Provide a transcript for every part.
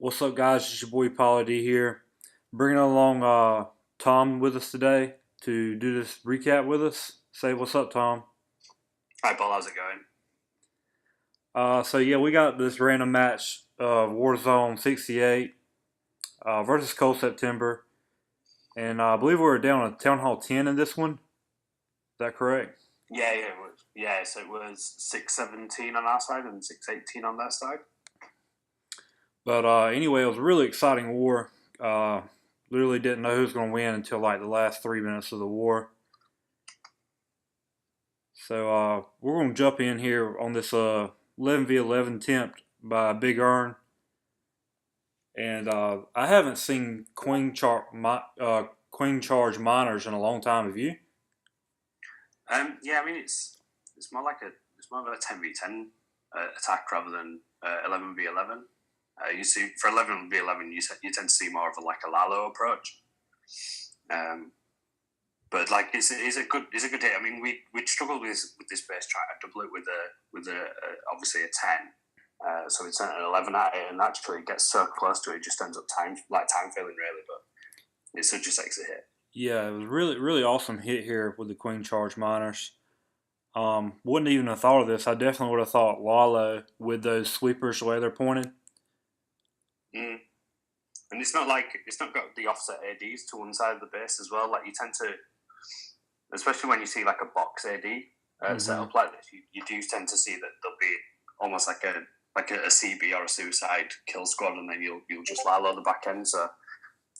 What's up, guys? It's your boy Pauly D here, bringing along Tom with us today to do this recap with us. Say what's up, Tom. Hi, Paul. How's it going? So yeah, we got this random match, Warzone 68 versus Cold September, and I believe we were down a Town Hall 10 in this one. Is that correct? Yeah, it was. Yeah, so it was 6-17 on our side and 6-18 on their side. But anyway, it was a really exciting war. Uh, Literally didn't know who was going to win until like the last 3 minutes of the war. So we're going to jump in here on this 11v11 attempt by Big Earn. And I haven't seen Queen Charge Miners in a long time. Have you? Yeah, I mean it's more like it's more of a 10v10 attack rather than 11v11. You see, for 11v11, you tend to see more of a Lalo approach. But like it's a good hit. I mean, we struggled with this base trying to double it with obviously a 10. So it's an 11 at it, and actually it gets so close to it, it just ends up time failing really. But it's such a sexy hit. Yeah, it was really awesome hit here with the Queen Charge Miners. Wouldn't even have thought of this. I definitely would have thought Lalo with those sweepers the way they're pointed. Mm. And it's not got the offset ADs to one side of the base as well. Like you tend to, especially when you see like a box AD set up like this, you do tend to see that there'll be almost like a CB or a suicide kill squad, and then you'll just Lalo the back end. So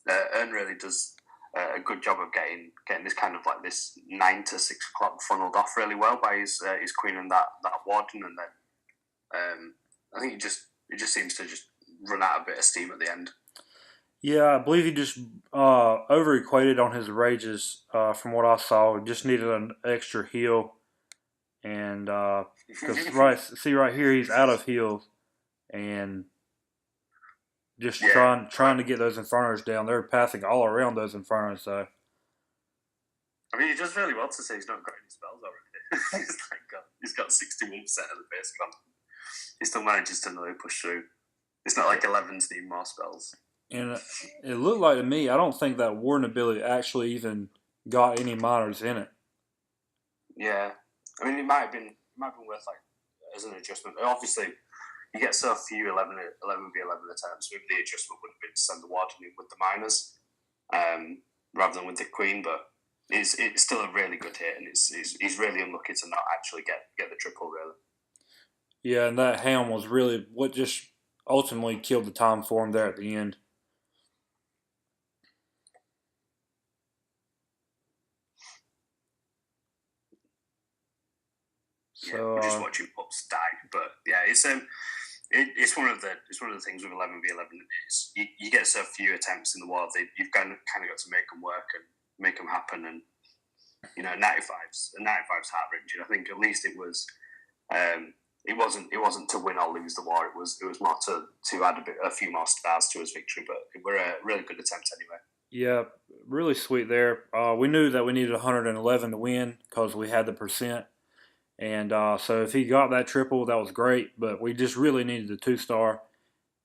Ern really does a good job of getting this kind of like this 9 to 6 o'clock funneled off really well by his queen and that warden, and then I think it just seems to just run out a bit of steam at the end. Yeah, I believe he just over equated on his rages. From what I saw, just needed an extra heal, and because right here he's out of heals, and just trying to get those infernos down. They're passing all around those infernos. So I mean, he does really well to say he's not got any spells already. He's got 61% of the base gone. He still manages to really push through. It's not like 11's need more spells. And it looked like to me, I don't think that warden ability actually even got any minors in it. Yeah, I mean, it might have been worth like as an adjustment. Obviously, you get so few 11v11 attempts. Maybe the adjustment would have been to send the warden in with the minors rather than with the queen. But it's still a really good hit, and he's really unlucky to not actually get the triple. Really. Yeah, and that ham was really what just ultimately killed the time for him there at the end. So we're just watching pups die, but yeah, it's one of the things with 11v11 is you get so few attempts in the world that you've kind of got to make them work and make them happen, and 95's heart wrenching. I think at least it was. It wasn't to win or lose the war. It was more to add a few more stars to his victory. But it were a really good attempt anyway. Yeah, really sweet there. We knew that we needed 111 to win because we had the percent. And so if he got that triple, that was great. But we just really needed the 2-star.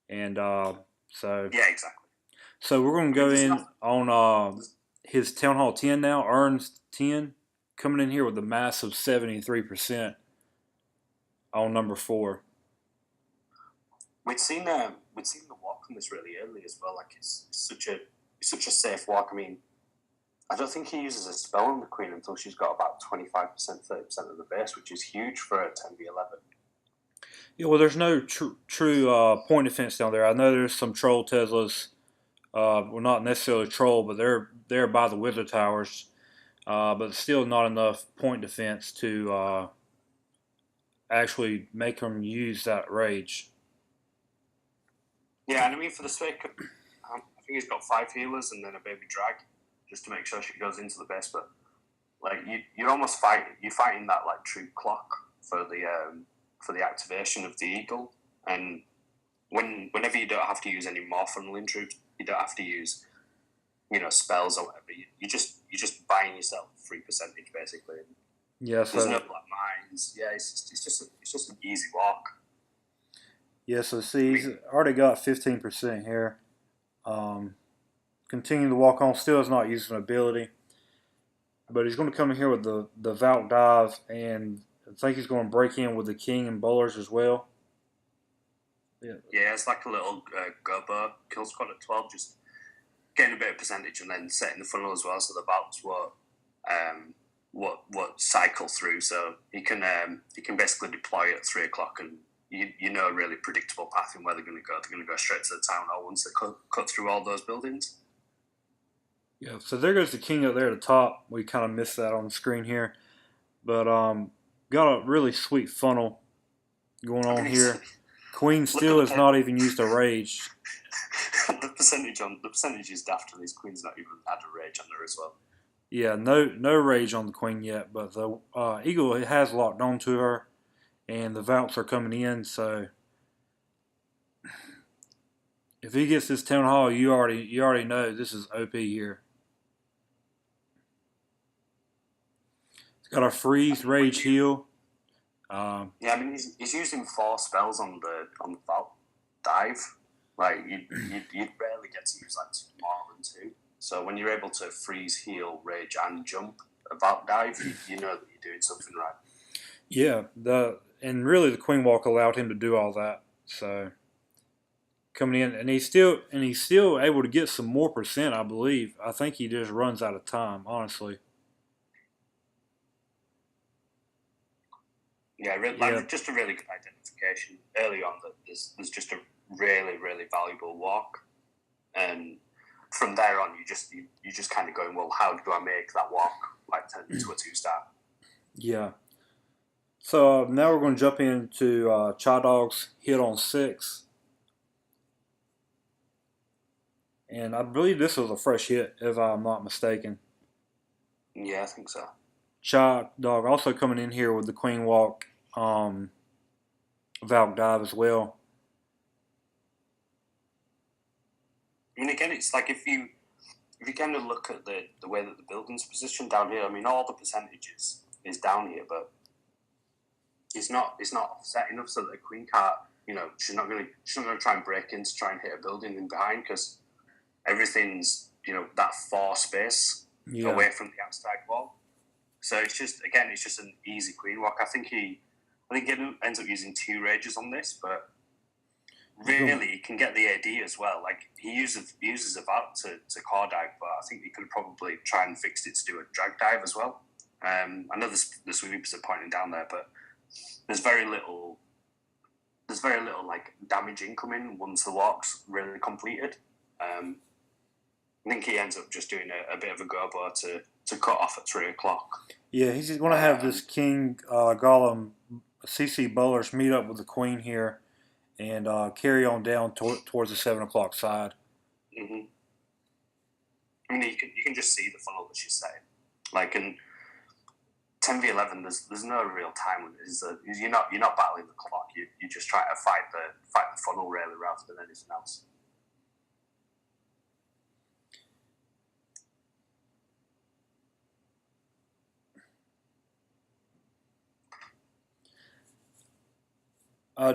And so yeah, exactly. So we're going to go in on his Town Hall 10 now. Earns 10, coming in here with a massive 73% on number 4. We'd seen the walk from this really early as well. Like it's such a safe walk. I mean, I don't think he uses a spell on the queen until she's got about 25%, 30% of the base, which is huge for a 10v11. Yeah, well, there's no true point defense down there. I know there's some troll Teslas. Well, not necessarily troll, but they're by the wizard towers. But still not enough point defense to actually make them use that rage. Yeah, and I mean, for the sake of, I think he's got 5 healers and then a baby drag, just to make sure she goes into the base. But like you're almost fighting that like true clock for the activation of the eagle, and whenever you don't have to use any more funneling troops, you don't have to use spells or whatever. You just buying yourself free percentage basically. Yeah, there's no black mines. Yeah, it's just an easy walk. Yeah, so see, I he's mean, already got 15% here. Um, Continue to walk on. Still has not used an ability, but he's going to come in here with the Valk dive, and I think he's going to break in with the King and bowlers as well. yeah, it's like a little Gerber kill squad at 12, just getting a bit of percentage and then setting the funnel as well, so the valves what cycle through, so he can basically deploy at 3 o'clock, and you know a really predictable path in where they're going to go. They're going to go straight to the town hall once they cut through all those buildings. Yeah, so there goes the King up there at the top. We kind of missed that on the screen here, but got a really sweet funnel going I on mean, here. Queen look at still the has not even used a rage. the percentage is daft, and his queen's not even had a rage on there as well. Yeah, no rage on the Queen yet, but the Eagle has locked onto her, and the Valks are coming in. So if he gets this town hall, you already know this is OP here. It's got a freeze, rage, heal. Yeah, I mean he's using 4 spells on the Vault dive. Like you'd rarely get to use like 2 more than 2. So when you're able to freeze, heal, rage, and jump a Vault dive, you know that you're doing something right. Yeah, and really the Queen Walk allowed him to do all that. So coming in, and he's still able to get some more percent. I believe. I think he just runs out of time. Honestly. Yeah, Yeah, like just a really good identification early on that there's just a really really valuable walk, and from there on you just kind of going, well, how do I make that walk like turn into a 2-star? yeah. So now we're going to jump into Chai Dog's hit on 6. And I believe this was a fresh hit, if I'm not mistaken. Yeah, I think so. Chai Dog also coming in here with the Queen Walk Valk dive as well. I mean, again, it's like if you kind of look at the way that the building's positioned down here, I mean, all the percentages is down here, but it's not offset enough so that the queen can't. You know, she's not going to try and break in to try and hit a building in behind, because everything's that 4 space away from the outside wall. So it's just an easy queen walk. I think he ends up using 2 rages on this, but really he can get the AD as well. Like he uses a Vault to core dive, but I think he could probably try and fix it to do a drag dive as well. I know the sweepers are pointing down there, but there's very little like damage incoming once the walk's really completed. I think he ends up just doing a bit of a go-bar to cut off at 3 o'clock. Yeah, he's going to have this King Golem CC bowlers meet up with the Queen here and carry on down towards the 7 o'clock side. Mm-hmm. I mean, you can just see the funnel that she's setting. Like in 10v11, there's no real time limit. You're not battling the clock. You just try to fight the funnel really rather than anything else.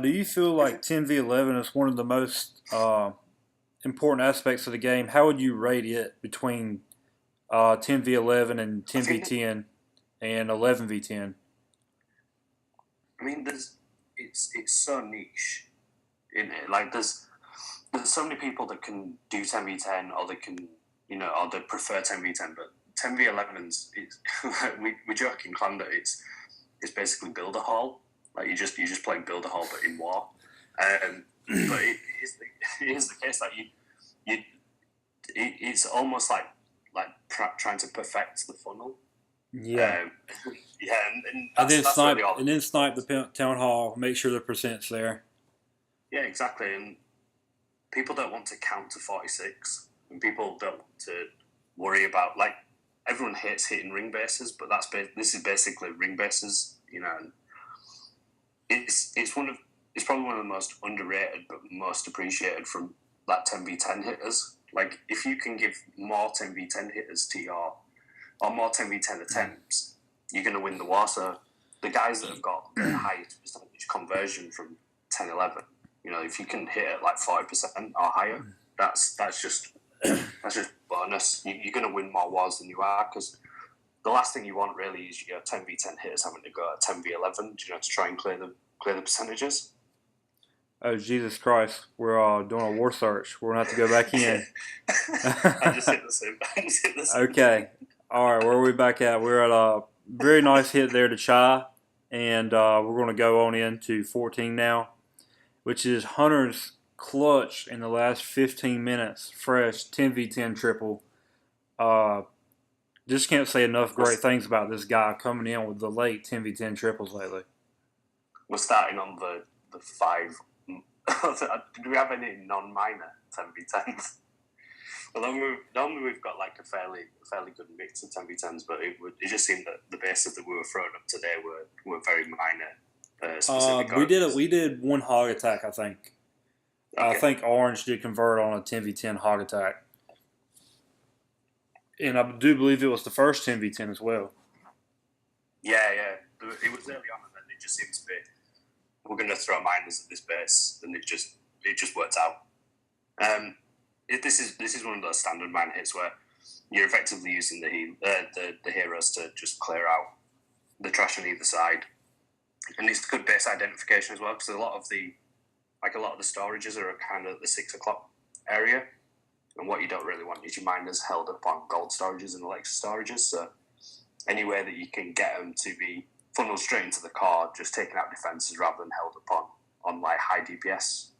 Do you feel like 10v11 is one of the most important aspects of the game? How would you rate it between 10v11 and 10v10 and 11v10? I mean, it's so niche in it. Like there's so many people that can do 10v10, or they can or they prefer 10v10, but 10v11's we joke in clan that it's basically build a hall. Like you just playing build a hall but in war. But it is the case that it's almost like trying to perfect the funnel. Yeah. Yeah, and then snipe the town hall. Make sure the percent's there. Yeah, exactly. And people don't want to count to 46, and people don't want to worry about, like, everyone hates hitting ring bases, but this is basically ring bases. And it's probably one of the most underrated but most appreciated from that 10v10 hitters. Like, if you can give more 10v10 hitters to or more 10v10 attempts, you're going to win the war. So the guys that have got the highest percentage conversion from 10-11, if you can hit it like 40% or higher, that's just bonus. You're going to win more wars than you are, because the last thing you want really is your 10v10 hitters having to go at 10v11, to try and clear the percentages. Oh, Jesus Christ. We're doing a war search. We're going to have to go back in. I just hit the same. Okay. All right, where are we back at? We're at a very nice hit there to Chai, and we're going to go on into 14 now, which is Hunter's clutch in the last 15 minutes, fresh 10v10 triple. Just can't say enough great things about this guy coming in with the late 10v10 triples lately. We're starting on the 5. Do we have any non-minor 10v10s? Well, normally we've got like a fairly good mix of 10v10s, but it just seemed that the bases that we were throwing up today were very minor. Specific we did one hog attack, I think. Okay. I think Orange did convert on a 10v10 hog attack. And I do believe it was the first 10v10 as well. Yeah. It was early on, and then it just seemed to be, we're going to throw miners at this base, and it just worked out. This is one of those standard mine hits where you're effectively using the heroes to just clear out the trash on either side, and it's good base identification as well, because a lot of the storages are kind of at the 6 o'clock area, and what you don't really want is your miners held up on gold storages and Alexa storages. So anywhere that you can get them to be funneled straight into the core, just taking out defenses rather than held up on like high DPS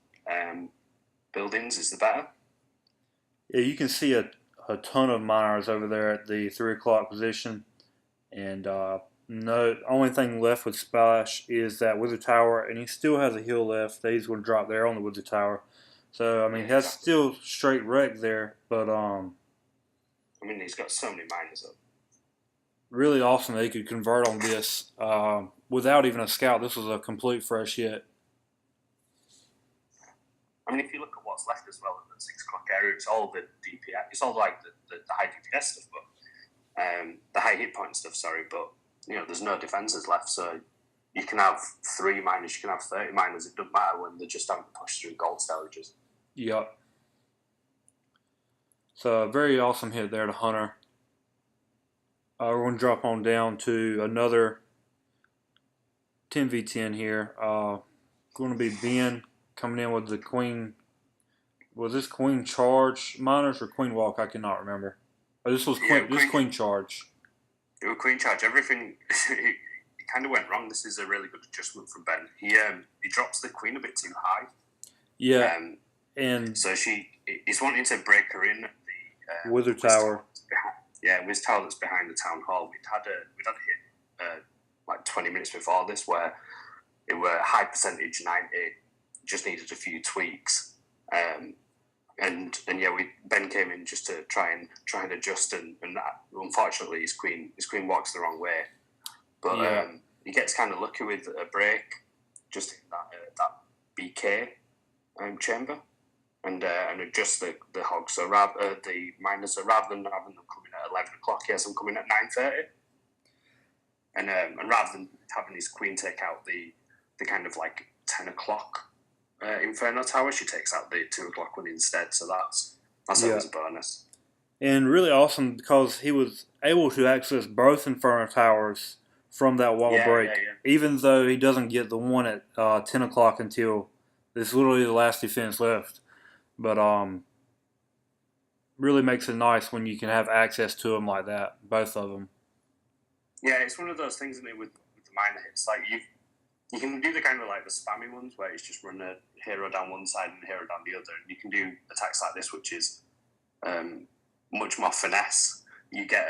buildings is the better. Yeah, you can see a ton of miners over there at the 3 o'clock position, and no, only thing left with Splash is that Wizard Tower, and he still has a heal left that he's going to drop there on the Wizard Tower. So, I mean, that's still straight wreck there, but he's got so many miners up. Really awesome that he could convert on this without even a scout. This was a complete fresh hit. I mean, if you look at what's left as well in the 6 o'clock area, it's all the DPS. It's all like the high DPS stuff, but the high hit point stuff. Sorry, but there's no defenses left, so you can have 3 miners, you can have 30 miners. It doesn't matter when they just haven't pushed through gold storages. Yep. So a very awesome hit there to Hunter. We're going to drop on down to another 10v10 here. Going to be Ben coming in with the Queen. Was this Queen Charge miners or Queen Walk? I cannot remember. Oh, this was Queen Charge. It was Queen Charge. Everything it kind of went wrong. This is a really good adjustment from Ben. He drops the Queen a bit too high. Yeah. And so he's wanting to break her in at the Wizard Tower. Wizard Tower that's behind the town hall. We'd had a hit like 20 minutes before this where it were high percentage 90, just needed a few tweaks. Ben came in just to try and adjust, and that, unfortunately his queen walks the wrong way. But he gets kind of lucky with a break, just in that BK chamber, and adjust the hogs. So the miners, so rather than having them coming at 11 o'clock, he has them coming at 9:30. And rather than having his queen take out the kind of like 10 o'clock Inferno Tower, she takes out the 2 o'clock one instead. So that's always a bonus. And really awesome because he was able to access both Inferno Towers from that wall break, even though he doesn't get the one at 10 o'clock until it's literally the last defense left. But really makes it nice when you can have access to them like that, both of them. Yeah, it's one of those things, isn't it, with the minor hits. Like you can do the kind of like the spammy ones where it's just run a hero down one side and a hero down the other. And you can do attacks like this, which is much more finesse. You get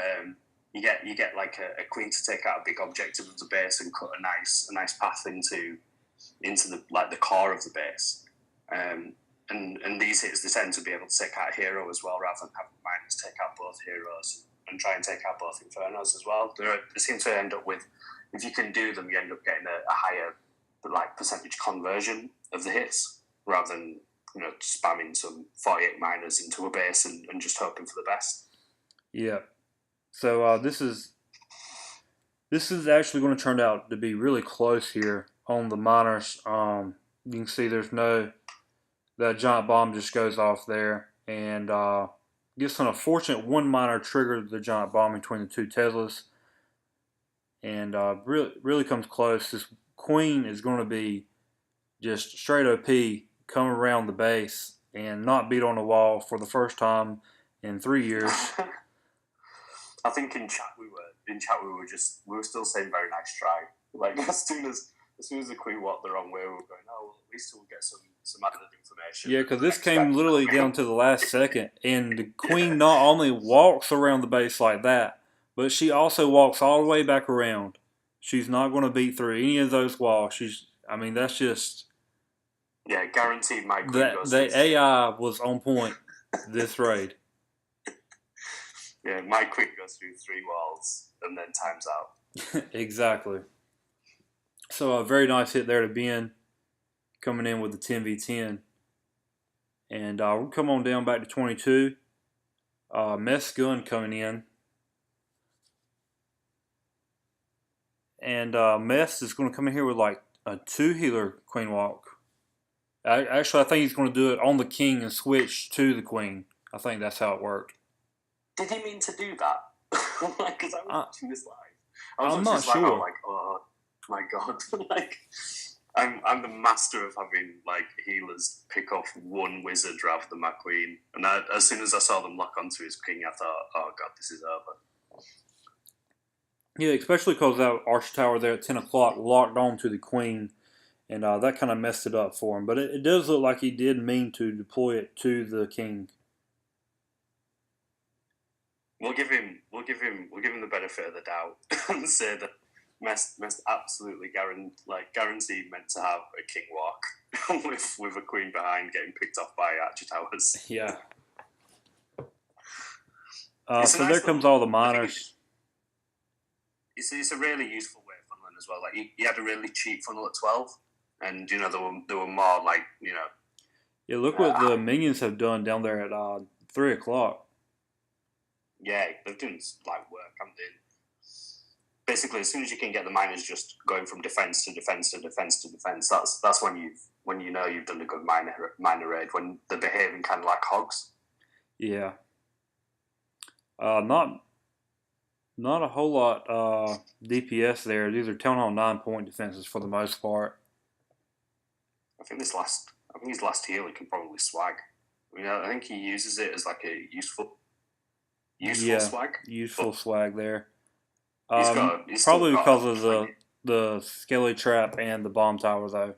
like a queen to take out a big objective of the base and cut a nice path into the core of the base. And these hits, they tend to be able to take out a hero as well, rather than having miners take out both heroes and try and take out both Infernos as well. They seem to end up with, if you can do them, you end up getting a higher like percentage conversion of the hits, rather than spamming some 48 miners into a base and just hoping for the best. Yeah. So this is actually going to turn out to be really close here on the miners. You can see there's no that giant bomb just goes off there and gets an unfortunate one miner trigger the giant bomb between the two Teslas, and really comes close. This queen is going to be just straight OP, come around the base and not beat on the wall for the first time in 3 years. I think in chat we were still saying very nice try. Like as soon as the queen walked the wrong way, we were going, oh well, at least we'll get some added information. Yeah, because this came literally down to the last second, and the queen not only walks around the base like that, but she also walks all the way back around. She's not going to beat through any of those walls. I mean, that's just yeah, guaranteed. My queen that goes. the AI was on point this raid. Yeah, my queen goes through 3 walls and then times out. Exactly. So a very nice hit there to Ben, coming in with the 10v10. And we'll come on down back to 22. Mess gun coming in. And Mess is going to come in here with like a 2 healer queen walk. Actually, I think he's going to do it on the king and switch to the queen. I think that's how it worked. Did he mean to do that? Because I was watching this live. I'm not sure. I was like, oh my god! Like, I'm the master of having like healers pick off one wizard rather than my queen. And as soon as I saw them lock onto his king, I thought, oh god, this is over. Yeah, especially because that archer tower there at 10 o'clock locked on to the queen, and that kind of messed it up for him. But it does look like he did mean to deploy it to the king. We'll give him the benefit of the doubt and say that Mess absolutely guaranteed meant to have a king walk with a queen behind getting picked off by archer towers. Yeah. So there comes all the miners. It's a really useful way of funneling as well. Like he had a really cheap funnel at 12, and there were more like Yeah, look what the minions have done down there at 3 o'clock. Yeah, they've done like work. Basically, as soon as you can get the miners just going from defense to defense to defense to defense, that's when you know you've done a good miner raid, when they're behaving kind of like hogs. Yeah. Not a whole lot DPS there. These are Town Hall 9-point defenses for the most part. I think his last heal he can probably swag. I mean, I think he uses it as like a useful swag. Useful swag there. He's probably because of the skelly trap and the bomb tower though.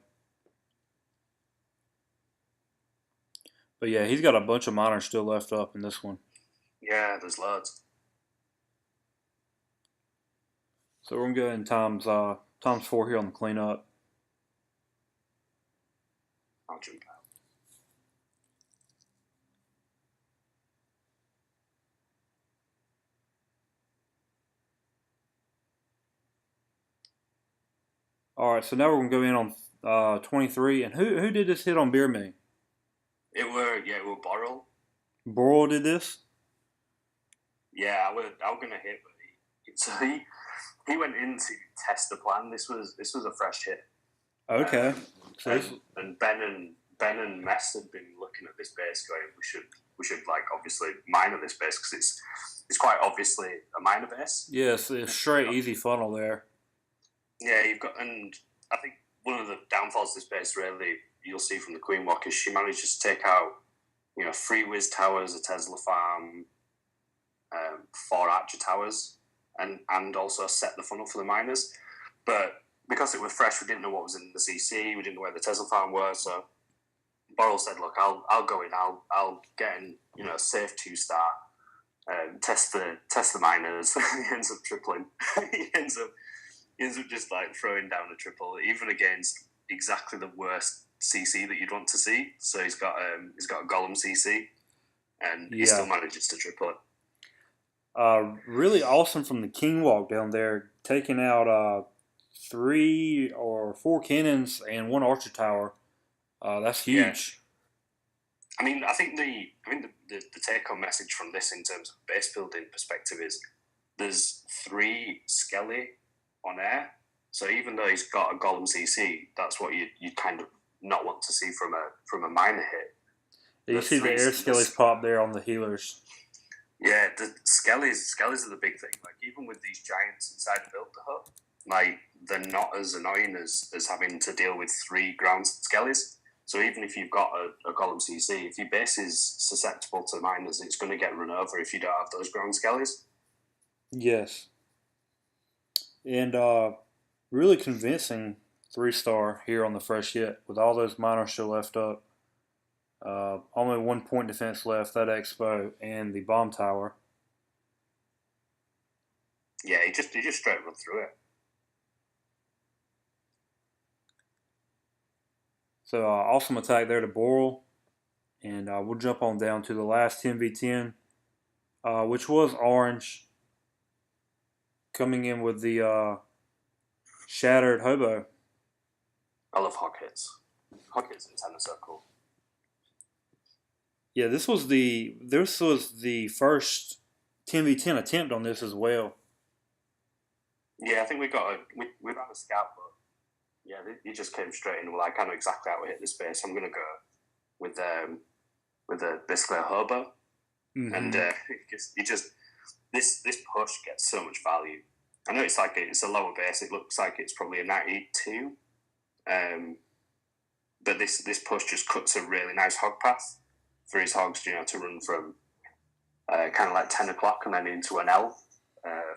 But yeah, he's got a bunch of miners still left up in this one. Yeah, there's loads. So we're gonna go in times 4 here on the cleanup. I'll jump out. All right, so now we're gonna go in on 23. And who did this hit on Beer Me? It were Borrell. Borrell did this. Yeah, I was gonna hit, but he went in to test the plan. This was a fresh hit. Okay. And Ben and Mess had been looking at this base, going, we should like obviously miner this base because it's quite obviously a miner base. Yes, it's straight easy funnel there. Yeah, and I think one of the downfalls of this base really you'll see from the Queen Walk is she manages to take out 3 Wiz towers, a Tesla farm, 4 Archer towers, and also set the funnel for the miners. But because it was fresh, we didn't know what was in the CC, we didn't know where the Tesla farm was, so Borrell said, look, I'll go in, I'll get in, a safe 2-star, test the miners. He ends up tripling. he ends up just like throwing down a triple, even against exactly the worst CC that you'd want to see. So he's got a Golem CC, and he still manages to triple it. Really awesome from the King Walk down there, taking out 3 or 4 cannons and 1 archer tower. That's huge. Yeah. I mean, I think the take-home message from this in terms of base building perspective is there's 3 Skelly on air. So even though he's got a Golem CC, that's what you kind of not want to see from a minor hit. You see the air skellies pop there on the healers. Yeah, the skellies are the big thing. Like even with these giants inside the build hut, like they're not as annoying as having to deal with 3 ground skellies. So even if you've got a golem CC, if your base is susceptible to miners, it's going to get run over if you don't have those ground skellies. Yes. And really convincing 3-star here on the fresh hit with all those miners still left up. Only 1 point defense left, that expo and the bomb tower. Yeah, he just straight run through it. So awesome attack there to Boral. And we'll jump on down to the last 10v10, which was Orange coming in with the Shattered Hobo. I love hog hits. Hog hits in 10 are so cool. Yeah, this was the first 10v10 attempt on this as well. Yeah, I think we ran a scout, but yeah, he just came straight in. Well, I kind of exactly how to hit this base. I'm gonna go with basically a hobo, and he just this push gets so much value. I know it's a lower base. It looks like it's probably a 92, but this push just cuts a really nice hog path for his hogs, to run from kind of like 10 o'clock and then into an L,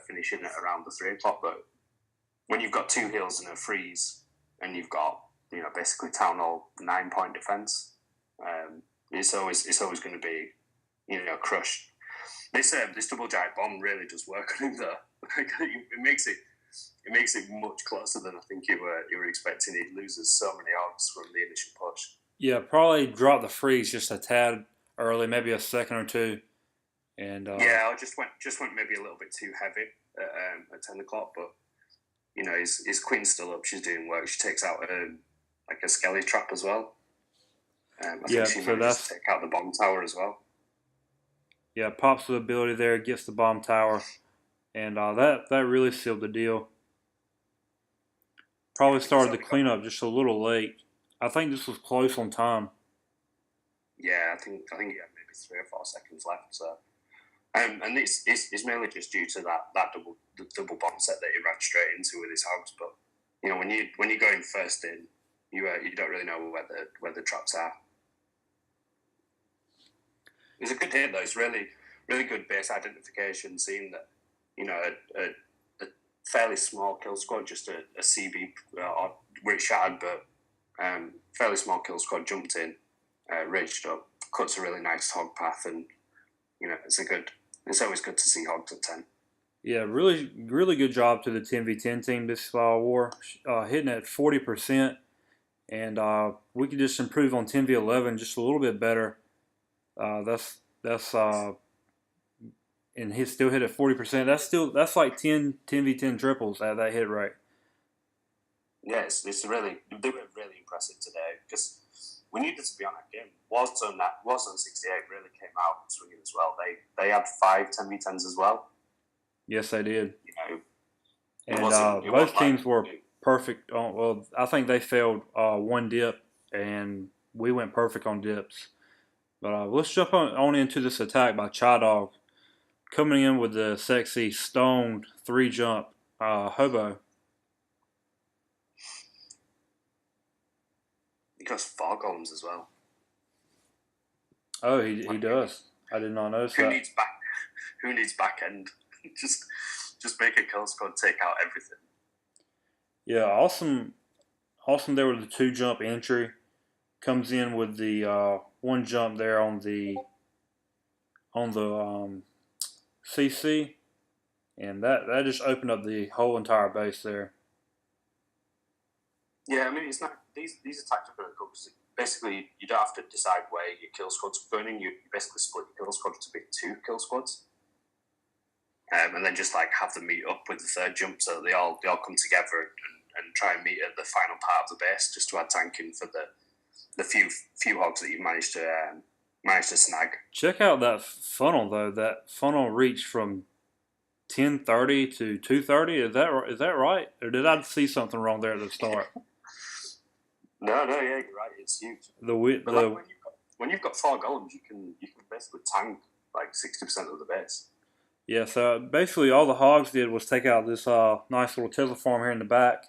finishing at around the 3 o'clock. But when you've got 2 heals and a freeze, and you've got basically town hall 9-point defense, it's always going to be crushed. This double giant bomb really does work on him though. It makes it much closer than I think you were expecting. He loses so many hogs from the initial push. Yeah, probably drop the freeze just a tad early, maybe a second or two. And yeah, I just went maybe a little bit too heavy at 10 o'clock, but his queen's still up. She's doing work. She takes out like a skelly trap as well. I think she manages to take out the bomb tower as well. Yeah, pops the ability there, gets the bomb tower, and that really sealed the deal. Probably started the cleanup just a little late. I think this was close on time. Yeah, I think he had maybe 3 or 4 seconds left. So, and it's mainly just due to that double bomb set that he ran straight into with his hogs. But when you're going first in, you don't really know where the traps are. It was a good hit though. It's really really good base identification. Seeing that a fairly small kill squad, just a CB where it shattered, but fairly small kill squad jumped in, raged up, cuts a really nice hog path, and it's always good to see hogs at 10. Yeah, really really good job to the 10v10 team this war, hitting at 40%, and we could just improve on 10v11 just a little bit better. That's and he still hit at 40%. That's like 10v10 triples at that hit rate. Yeah, they were really impressive today because we needed to be on that game. Warzone 68 really came out swinging as well. They had 5 10v10s as well. Yes, they did. And both teams were perfect. Well, I think they failed one dip, and we went perfect on dips. But let's jump on into this attack by Chai Dog, coming in with the sexy stoned 3-jump hobo. He goes 4 golems as well. Oh, he does. I did not notice that. Who needs back end? just make a kill squad take out everything. Yeah, awesome there with the 2-jump entry. Comes in with the 1 jump there on the CC, and that just opened up the whole entire base there. Yeah, I mean it's not these attacks are really cool because basically you don't have to decide where your kill squad's going in. You basically split your kill squad to be 2 kill squads, and then just like have them meet up with the 3rd jump so that they all come together and try and meet at the final part of the base just to add tanking for the few hogs that you've managed to snag. Check out that funnel though. That funnel reached from 10:30 to 2:30. Is that right? Or did I see something wrong there at the start? No, no, yeah, you're right. It's huge. The But like when you've got 4 golems, you can basically tank like 60% of the base. yeah. So basically, all the hogs did was take out this nice little Tesla farm here in the back,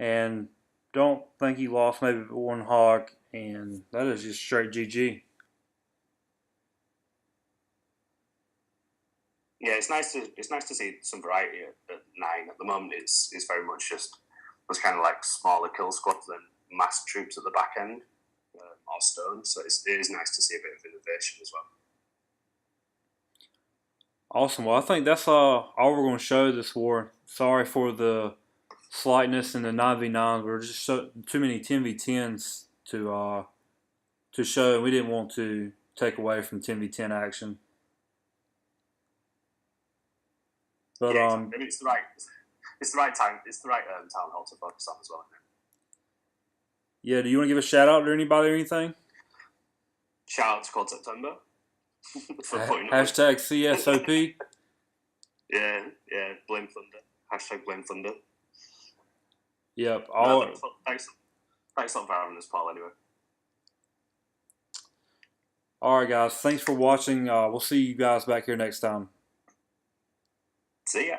and don't think he lost maybe one hog, and that is just straight GG. Yeah, it's nice to see some variety at 9. At the moment, it's very much just those kind of like smaller kill squads than mass troops at the back end or stone. So it is nice to see a bit of innovation as well. Awesome. Well, I think that's all we're going to show this war. Sorry for the slightness in the 9v9s. We're just too many 10v10s to show. We didn't want to take away from 10v10 action. But yeah, exactly. I mean, it's the right time. It's the right town hall to focus on as well. Yeah, do you want to give a shout out to anybody or anything? Shout out to Cold September for putting up Hashtag CSOP. Yeah, blame Thunder. Hashtag blame Thunder. Yep. Thanks a lot for having us, Paul, anyway. All right, guys. Thanks for watching. We'll see you guys back here next time. See ya.